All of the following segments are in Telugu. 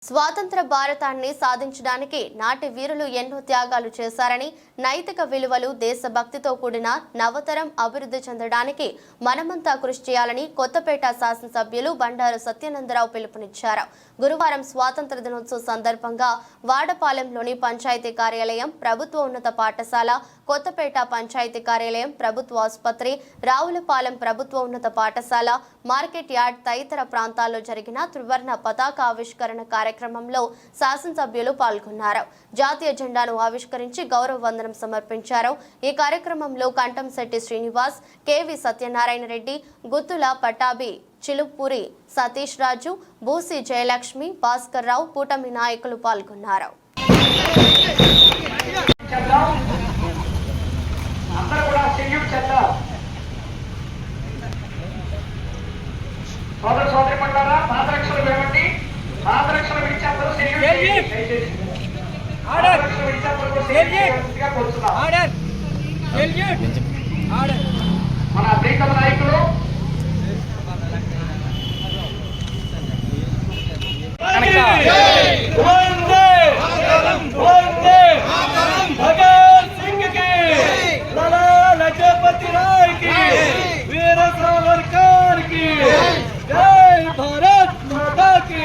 స్వాతంత్ర భారతాన్ని సాధించడానికి నాటి వీరులు ఎన్నో త్యాగాలు చేశారని, నైతిక విలువలు, దేశభక్తితో కూడిన నవతరం అభివృద్ధి చెందడానికి మనమంతా కృషి చేయాలని కొత్తపేట శాసనసభ్యులు బండారు సత్యానందరావు పిలుపునిచ్చారు. గురువారం స్వాతంత్ర దినోత్సవం సందర్భంగా వాడపాలెంలోని పంచాయతీ కార్యాలయం, ప్రభుత్వ ఉన్నత పాఠశాల, కొత్తపేట పంచాయతీ కార్యాలయం, ప్రభుత్వ ఆసుపత్రి, రావులపాలెం ప్రభుత్వ ఉన్నత పాఠశాల, మార్కెట్ యార్డ్ తదితర ప్రాంతాల్లో జరిగిన త్రివర్ణ పతాక ఆవిష్కరణ కార్యక్రమంలో శాసనసభ్యులు పాల్గొన్నారు. జాతీయ జెండాను ఆవిష్కరించి గౌరవ వందనం సమర్పించారు. ఈ కార్యక్రమంలో కంటంశెట్టి శ్రీనివాస్, కెవి సత్యనారాయణ రెడ్డి, గుత్తుల పటాబి, చిలుపూరి సతీష్ రాజు, బూసి జయలక్ష్మి, భాస్కర్ రావు, కూటమి నాయకులు పాల్గొన్నారు. మన ప్రీతమ నాయకులు భగత్ సింగ్ కి, లాలా లజపతి రాయ్ కి, వీర సావర్కర్ కి, జై భారత్ మాతా కి,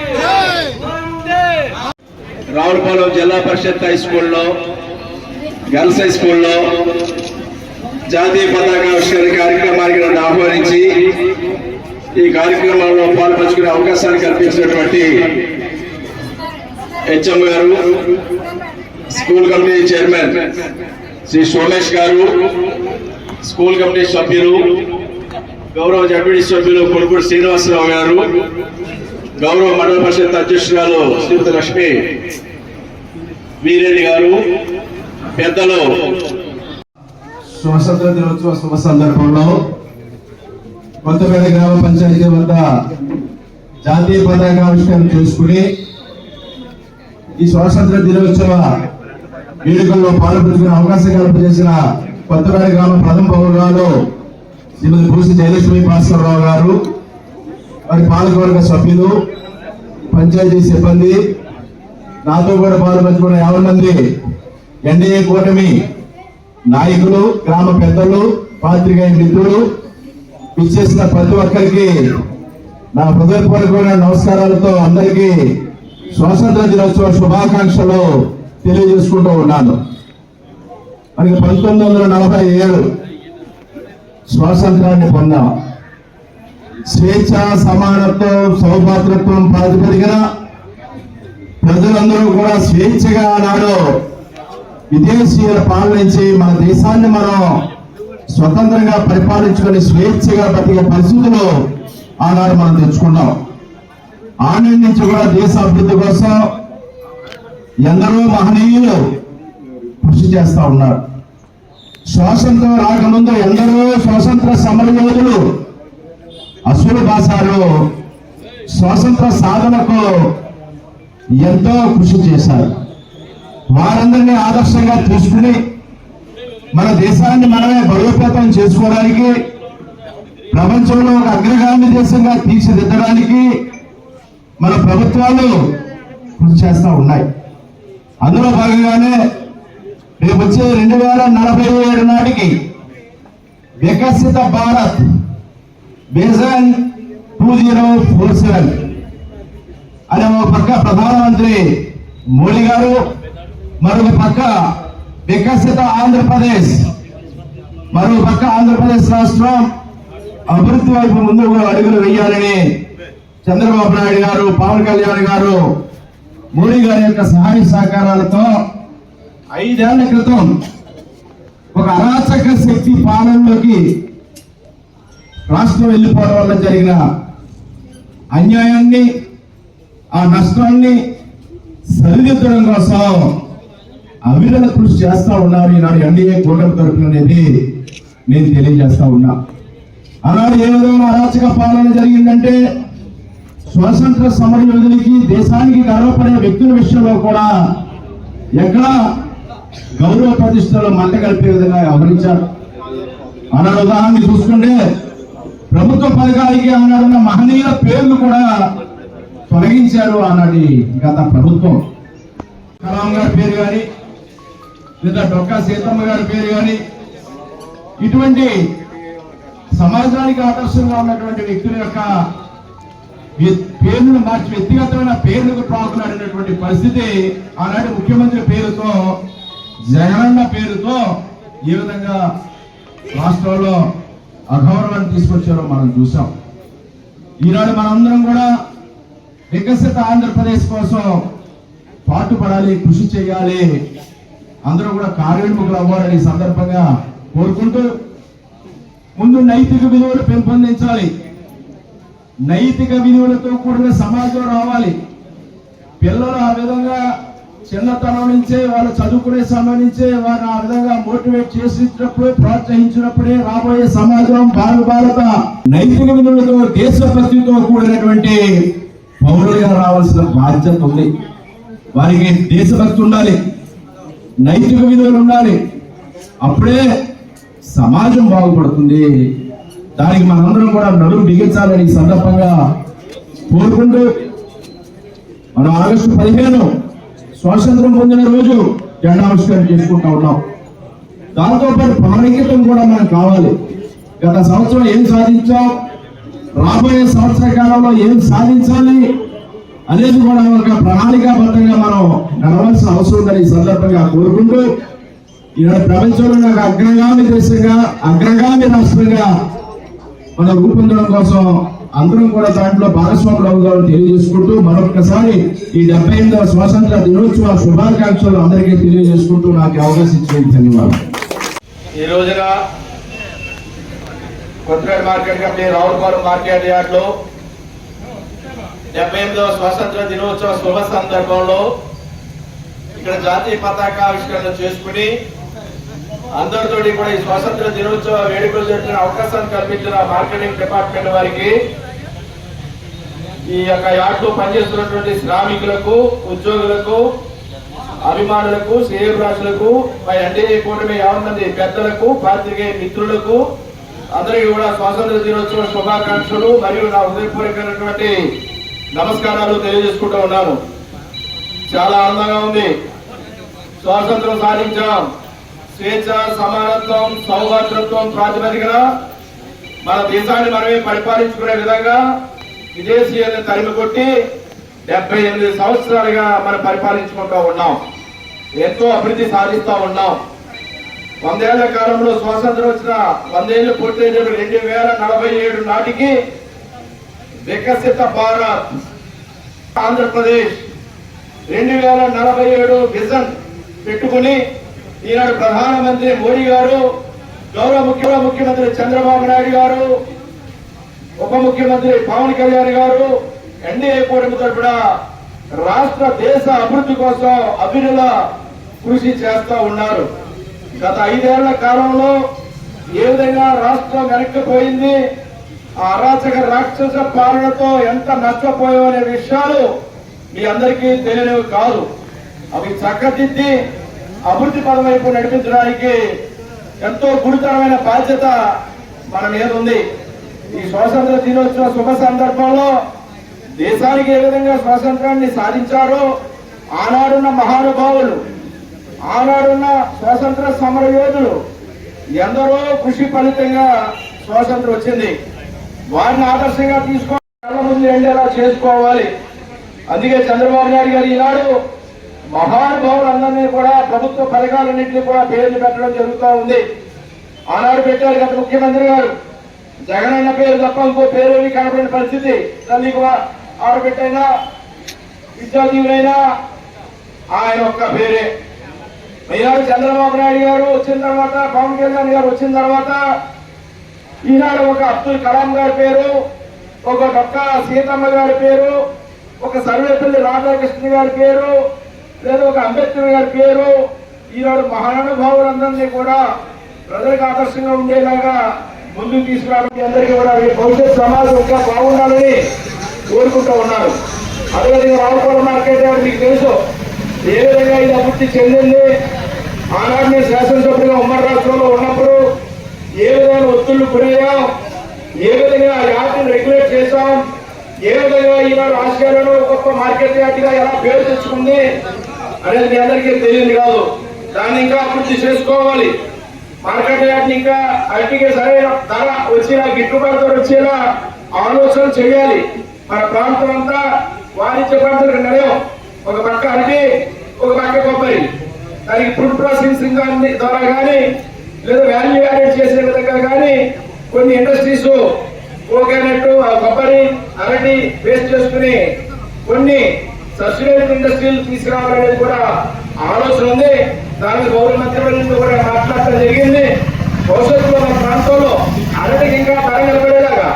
వందే. రావులపాలెం జిల్లా పరిషత్ హై స్కూల్లో, గర్ల్స్ హై స్కూల్లో జాతీయ పతాకావిష్కరణ కార్యక్రమానికి నన్ను ఆహ్వానించి ఈ కార్యక్రమంలో పాల్పంచుకునే అవకాశాన్ని కల్పించినటువంటి హెచ్ఎం గారు, school committee chairman Shri Somesh గారు, స్కూల్ కమిటీ సభ్యులు, గౌరవ జడ్పీటీ సభ్యులు కొడుకుడు శ్రీనివాసరావు గారు, గౌరవ మండల పరిషత్ అధ్యక్షురాలు శ్రీమతి లక్ష్మి వీరెడ్డి గారు, పెద్దలు, స్వాతంత్ర దినోత్సవ శుభ సందర్భంలో కొత్తపేట గ్రామ పంచాయతీ వద్ద జాతీయ పతాకావిష్కరణ చేసుకుని ఈ స్వాతంత్ర దినోత్సవ వేడుకల్లో పాల్పంచుకునే అవకాశం కల్పించేసిన కొత్తపేట గ్రామ ప్రథమ పౌరురాలు శ్రీమతి బూసి జయలక్ష్మి భాస్కర్ రావు గారు, వారి పాలకవర్గ సభ్యులు, పంచాయతీ సిబ్బంది, నాతో కూడా పాల్పంచుకున్న 50 మంది ఎన్డీఏ కూటమి నాయకులు, గ్రామ పెద్దలు, పాత్రికేయ మిత్రులు, ఇచ్చేసిన ప్రతి ఒక్కరికి నా హృదయపూర్వకమైన నమస్కారాలతో అందరికీ స్వాతంత్ర దినోత్సవ శుభాకాంక్షలు తెలియజేసుకుంటూ ఉన్నాను. మనకి 1947 స్వాతంత్రాన్ని పొందాం. స్వేచ్ఛ, సమానత్వం, సౌభాతృత్వం ప్రాతిపదికన ప్రజలందరూ కూడా స్వేచ్ఛగా ఆనాడు విదేశీయుల పాలన నుంచి మన దేశాన్ని మనం స్వతంత్రంగా పరిపాలించుకొని స్వేచ్ఛగా బతికే పరిస్థితులు ఆనాడు మనం తెచ్చుకున్నాం. ఆనాటి నుంచి కూడా దేశ అభివృద్ధి కోసం ఎందరో మహనీయులు కృషి చేస్తా ఉన్నారు. స్వాతంత్రం రాకముందు ఎందరో స్వాతంత్ర సమరయోధులు అసురు భాషలో స్వాతంత్ర సాధనకు ఎంతో కృషి చేశారు. వారందరినీ ఆదర్శంగా తీసుకుని మన దేశాన్ని మనమే బలోపేతం చేసుకోవడానికి, ప్రపంచంలో ఒక అగ్రగామి దేశంగా తీర్చిదిద్దడానికి మన ప్రభుత్వాలు కృషి చేస్తూ ఉన్నాయి. అందులో భాగంగానే రేపు వచ్చే 2047 నాటికి వికసిత భారత్ విజన్ 2047 అనే ఒక పక్క ప్రధానమంత్రి మోడీ గారు, మరొక పక్క వికసిత ఆంధ్రప్రదేశ్, మరొక పక్క ఆంధ్రప్రదేశ్ రాష్ట్రం అభివృద్ధి వైపు ముందుకు అడుగులు వేయాలని చంద్రబాబు నాయుడు గారు, పవన్ కళ్యాణ్ గారు, మోడీ గారి యొక్క సహాయ సహకారాలతో 5 ఏళ్ల క్రితం ఒక అరాచక శక్తి పాలనలోకి రాష్ట్రం వెళ్ళిపోవడం వల్ల జరిగిన అన్యాయాన్ని, ఆ నష్టాన్ని సరిదిద్దడం కోసం అవిరత కృషి చేస్తా ఉన్నారు ఈనాడు ఎన్డీఏ కూటమి తరపున అనేది నేను తెలియజేస్తా ఉన్నా. ఆనాడు ఏ విధంగా అరాచక పాలన జరిగిందంటే స్వాతంత్ర సమరయోధులకి, దేశానికి గర్వపడే వ్యక్తుల విషయంలో కూడా ఎక్కడ గౌరవ ప్రతిష్టలో మంట కలిపే విధంగా వ్యవహరించారు. ఆనాడు ఉదాహరణ చూసుకుంటే ప్రభుత్వ పథకాలకి ఆనాడున్న మహనీయుల పేర్లు కూడా తొలగించారు ఆనాటి గత ప్రభుత్వం. కలాం గారి పేరు కానీ లేదా డొక్కా సీతమ్మ గారి పేరు కానీ ఇటువంటి సమాజానికి ఆదర్శంగా ఉన్నటువంటి వ్యక్తుల యొక్క పేర్లను మార్చి వ్యక్తిగతమైన పేర్లకు పాకులాడినటువంటి పరిస్థితి ఆనాటి ముఖ్యమంత్రి పేరుతో జగనన్న పేరుతో ఏ విధంగా రాష్ట్రంలో అగౌరవాన్ని తీసుకొచ్చారో మనం చూసాం. ఈనాడు మనందరం కూడా వికసిత ఆంధ్రప్రదేశ్ కోసం పాటుపడాలి, కృషి చేయాలి, అందరూ కూడా కార్యోన్ముఖులు అవ్వాలని సందర్భంగా కోరుకుంటూ ముందు నైతిక విలువలు పెంపొందించాలి. నైతిక విలువలతో కూడిన సమాజం రావాలి. పిల్లలు ఆ విధంగా చిన్నతనం నుంచే వాళ్ళు చదువుకునే సమయం నుంచే వారిని ఆ విధంగా మోటివేట్ చేసినప్పుడు ప్రోత్సహించినప్పుడే రాబోయే సమాజం భారత నైతిక విలువలతో దేశభక్తితో కూడినటువంటి పౌరులుగా రావాల్సిన బాధ్యత ఉంది. వారికి దేశభక్తి ఉండాలి, నైతిక విలువలు ఉండాలి. అప్పుడే సమాజం బాగుపడుతుంది. దానికి మనందరం కూడా నడుము బిగించాలని ఈ సందర్భంగా కోరుకుంటూ మనం ఆగస్టు 15 స్వాతంత్రం పొందిన రోజు జెండావిష్కరణ చేసుకుంటా ఉన్నాం. దాంతోపాటు ప్రాణికతం కూడా మనకు కావాలి. గత సంవత్సరం ఏం సాధించాం, రాబోయే సంవత్సర కాలంలో ఏం సాధించాలి అనేది కూడా ఒక ప్రణాళికాబద్ధంగా మనం నడవలసిన అవసరం ఉందని ఈ సందర్భంగా కోరుకుంటూ ఈనాడు ప్రపంచంలో నాకు అగ్రగామి దేశంగా అగ్రగామి రాష్ట్రంగా మనం రూపొందడం కోసం అందరం కూడా దాంట్లో భాగస్వాములు అవుతామని తెలియజేసుకుంటూ మరొకసారి ఈ 78వ స్వాతంత్ర దినోత్సవ శుభాకాంక్షలు అందరికీ తెలియజేసుకుంటూ నాకు అవకాశం ఇచ్చినందుకు ధన్యవాదాలు. ఈ రోజున Kothapeta market committee Ravulapalem market యార్డ్లో 78వ స్వాతంత్ర దినోత్సవ శుభ సందర్భంలో ఇక్కడ జాతీయ పతాక ఆవిష్కరణ చేసుకుని అందరితోటి కూడా ఈ స్వాతంత్ర దినోత్సవ వేడుకలు జరిపిన అవకాశాన్ని కల్పించిన మార్కెటింగ్ డిపార్ట్మెంట్ వారికి, ఈ యొక్క యార్డ్లో పనిచేస్తున్నటువంటి శ్రామికులకు, ఉద్యోగులకు, అభిమానులకు, శ్రేయోభిలాషులకు, ఎన్డీఏ కూటమి 50 మంది పెద్దలకు, పాత్రికేయ మిత్రులకు అందరికీ కూడా స్వాతంత్ర దినోత్సవ శుభాకాంక్షలు మరియు నా హృదయపూర్వకమైనటువంటి నమస్కారాలు తెలియజేసుకుంటూ ఉన్నాను. చాలా ఆనందంగా ఉంది. స్వాతంత్రం సాధించాం. స్వేచ్ఛ, సమానత్వం, సౌభాతృత్వం ప్రాతిపదికన మన దేశాన్ని మనమే పరిపాలించుకునే విధంగా విదేశీయులను తరిమి కొట్టి 78 సంవత్సరాలుగా మనం పరిపాలించుకుంటూ ఉన్నాం. ఎంతో అభివృద్ధి సాధిస్తూ ఉన్నాం. 100 ఏళ్ల కాలంలో స్వాతంత్రం వచ్చిన 100 ఏళ్లు పూర్తయిన 2047 నాటికి వికసిత భారత్ ఆంధ్రప్రదేశ్ 2047 విజన్ పెట్టుకుని ఈనాడు ప్రధానమంత్రి మోడీ గారు, గౌరవ ముఖ్యమంత్రి చంద్రబాబు నాయుడు గారు, ఉప ముఖ్యమంత్రి పవన్ కళ్యాణ్ గారు ఎన్డీఏ కూటమి తరపున రాష్ట్ర దేశ అభివృద్ధి కోసం అభిరుల కృషి చేస్తూ ఉన్నారు. గత 5 ఏళ్ల కాలంలో ఏ విధంగా రాష్ట్రం వెనక్కిపోయింది, ఆ అరాచక రాక్షస పాలనతో ఎంత నష్టపోయామనే విషయాలు మీ అందరికీ తెలియనివి కాదు. అవి చక్కదిద్ది అభివృద్ధి పదం వైపు నడిపించడానికి ఎంతో గురుతరమైన బాధ్యత మన మీద ఉంది. ఈ స్వాతంత్ర దినోత్సవ శుభ సందర్భంలో దేశానికి ఏ విధంగా స్వాతంత్రాన్ని సాధించారో ఆనాడున్న మహానుభావులు, ఆనాడున్న స్వాతంత్ర సమర యోధులు ఎందరో కృషి ఫలితంగా స్వాతంత్రం వచ్చింది. వారిని ఆదర్శంగా తీసుకోవాలి, ముందు ఎండేలా చేసుకోవాలి. అందుకే చంద్రబాబు నాయుడు గారు ఈనాడు మహానుభావులందరినీ కూడా ప్రభుత్వ పథకాలన్నింటినీ కూడా పేర్లు పెట్టడం జరుగుతూ ఉంది. ఆనాడు పెట్టారు గత ముఖ్యమంత్రి గారు. జగనన్న పేరు తప్ప ఇంకో పేరు కనపడిన పరిస్థితి. తల్లికి ఆడబిడ్డైనా విద్యాదీవులైనా ఆయన ఒక్క పేరే. ఈనాడు చంద్రబాబు నాయుడు గారు వచ్చిన తర్వాత, పవన్ కళ్యాణ్ గారు వచ్చిన తర్వాత ఈనాడు ఒక అబ్దుల్ కలాం గారి పేరు, ఒక డొక్కా సీతమ్మ గారి పేరు, ఒక సర్వేపల్లి రాధాకృష్ణ గారి పేరు, లేదా ఒక అంబేద్కర్ గారి పేరు, ఈనాడు మహానుభావులందరినీ కూడా ప్రజలకు ఆదర్శంగా ఉండేలాగా ముందుకు తీసుకురావడానికి అందరికీ కూడా భవిష్యత్ సమాజం ఇంకా బాగుండాలని కోరుకుంటూ ఉన్నారు. అదేవిధంగా రావులపాలెం మార్కెట్ యార్డ్ మీకు తెలుసు ఏ విధంగా ఇది అభివృద్ధి చెందింది. ఆనాడు నేను శాసనసభ్యులుగా ఉమ్మడి రాష్ట్రంలో ఉన్నప్పుడు ఏ విధంగా ఒత్తిళ్లు గురయ్యాం, ఏ విధంగా ఆ యార్డ్ని రెగ్యులేట్ చేశాం, ఏ విధంగా ఈనాడు ఆసియాలో గొప్ప మార్కెట్ యార్డ్గా ఎలా పేరు తెచ్చుకుంది అనేది మీ అందరికీ తెలియదు కాదు. దాన్ని ఇంకా అభివృద్ధి చేసుకోవాలి. మార్కెట్ యార్డ్ ఇంకా అరటికి సరైన ధర వచ్చేలా, గిట్టుబాటు ధర వచ్చేలా ఆలోచన చేయాలి. మన ప్రాంతం అంతా వాణిజ్య పంటలకు నిలయం. ఒక పక్క అరటి, ఒక పక్క కొబ్బరి. దానికి ఫుడ్ ప్రాసెసింగ్ ద్వారా కానీ లేదా వాల్యూ యాడెడ్ చేసే విధంగా కానీ కొన్ని ఇండస్ట్రీస్ కోకోనట్, కొబ్బరి, అరటి బేస్ చేసుకుని కొన్ని సబ్సిడైజ్డ్ ఇండస్ట్రీలు తీసుకురావాలనేది కూడా ఆలోచన ఉంది. దానికి గౌరవ మంత్రివర్గంతో కూడా మాట్లాడటం జరిగింది. భవిష్యత్తులో మన ప్రాంతంలో అరటికి ఇంకా ధర నిలబడేలాగా,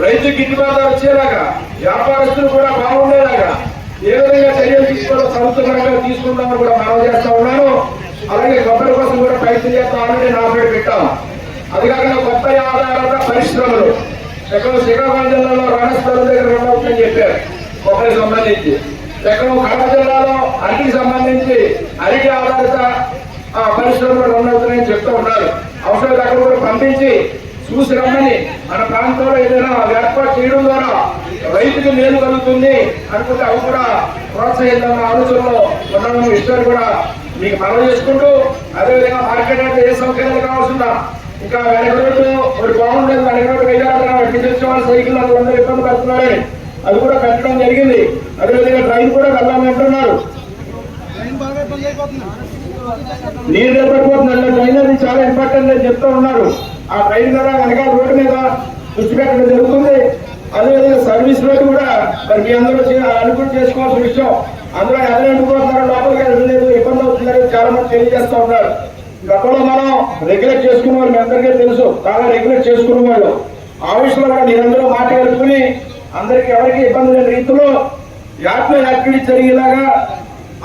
రైతు గిట్టుబాటు వచ్చేలాగా, వ్యాపారస్తులు కూడా బాగుండేలాగా ఏ విధంగా చర్యలు తీసుకోవడం ప్రభుత్వంగా తీసుకుంటామని కూడా మనం చేస్తా ఉన్నాను. అలాగే కొబ్బరి కోసం కూడా ప్రయత్నం చేస్తామని నా పేరు పెట్టాం. అది కాకుండా కొబ్బరి ఆధారిత పరిశ్రమలు ఎక్కడో శ్రీకాకుళం జిల్లాలో రణస్థలం దగ్గర ఉండవచ్చని చెప్పారు. కొబ్బరికి సంబంధించి ఎక్కడో కడప జిల్లాలో అరటికి సంబంధించి అరటి ఆధారిత పరిశ్రమలు ఉండవచ్చని చెప్తూ ఉన్నారు. అవసరం అక్కడ కూడా పంపించి చూసి రమ్మని, మన ప్రాంతంలో ఏదైనా ఏర్పాటు చేయడం ద్వారా రైతుకు మేలు కలుగుతుంది అనుకుంటే అవి కూడా ప్రోత్సహిద్దామన్న ఆలోచనలో ఉన్నామని విషయాన్ని కూడా మీకు మనవి చేసుకుంటూ, అదేవిధంగా మార్కెట్ అంటే ఏ సౌకర్యాలు కావాల్సిందా, ఇంకా వెనక రోడ్డు ఒకటి బాగుండేది, వెనక రోడ్డు వేయాలన్నా తెచ్చే వాళ్ళ సైకిల్ అందరూ ఇబ్బంది పడుతున్నారని అది కూడా పెట్టడం జరిగింది. అదేవిధంగా ట్రైన్ కూడా వెళ్ళాలని అంటున్నారు. నీరు నిలబడిపోతుంది. ట్రైన్ అది చాలా ఇంపార్టెంట్ అని చెప్తూ ఉన్నారు. ఆ ట్రైన్ ద్వారా వెనక రోడ్డు మీద దృష్టి పెట్టడం జరుగుతుంది. అదేవిధంగా సర్వీస్ రోడ్డు కూడా మరి మీ అందరూ అనుకూలం చేసుకోవాల్సిన విషయం. అందులో ఎవరు అనుకుంటున్నారో లోపలికి వెళ్ళలేదు, ఇబ్బంది అవుతుందని చాలా మంది తెలియజేస్తూ ఉన్నారు. గతంలో మనం రెగ్యులేట్ చేసుకున్న వాళ్ళు మీ అందరికీ తెలుసు, చాలా రెగ్యులేట్ చేసుకున్న వాళ్ళు. ఆ విషయంలో కూడా మీరందరూ మాట కలుపుకుని అందరికి ఎవరికి ఇబ్బంది లేని రీతిలో యాక్టివిటీ జరిగేలాగా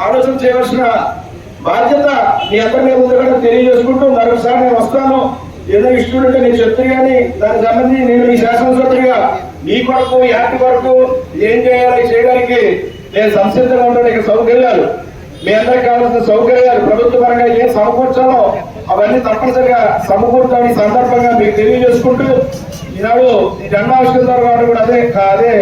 ఆలోచన చేయవలసిన బాధ్యత మీ అందరి మీద ఉంది కూడా తెలియజేసుకుంటూ మరొకసారి నేను వస్తాను. ఏదో ఇష్టం ఉంటే నేను చెప్తాను, కానీ దానికి సంబంధించి నేను ఈ శాసనసభ్యుడిగా మీ కొరకు యాక్ట్ కొరకు ఏం చేయాలి చేయడానికి నేను సంసిద్ధంగా ఉంటాను. ఇక్కడ సౌకర్యాలు మీ అందరికి కావాల్సిన సౌకర్యాలు ప్రభుత్వ పరంగా ఏం సమకూర్చాలో అవన్నీ తప్పనిసరిగా సమకూర్చాలని సందర్భంగా మీకు తెలియజేసుకుంటూ, ఈనాడు జన్మాష్టమి గారు కూడా అదే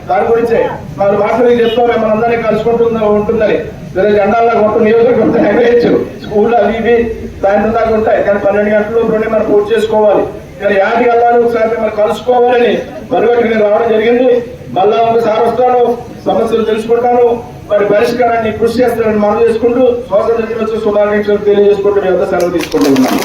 దాని గురించే వాళ్ళు మాటలు చెప్తారు, మనందరినీ ఉంటుందని. లేదా జెండాల్లో కొట్టు నియోజకవర్గం ఎగరేయచ్చు, స్కూల్ అవి ఇవి సాయంత్రం దాకా ఉంటాయి, కానీ 12 గంటల లోపలనే మనం పూర్తి చేసుకోవాలి. కానీ యాటికి వెళ్ళాలి, ఒకసారి మనం కలుసుకోవాలని మరుగటికి నేను రావడం జరిగింది. మళ్ళా ఒకసారి వస్తాను, సమస్యలు తెలుసుకుంటాను, మరి పరిష్కారాన్ని కృషి చేస్తానని మనం చేసుకుంటూ స్వాతంత్ర దినోత్సవ శుభాకాంక్షలు తెలియజేసుకుంటూ మీ వద్ద సెలవు తీసుకుంటూ ఉన్నాను.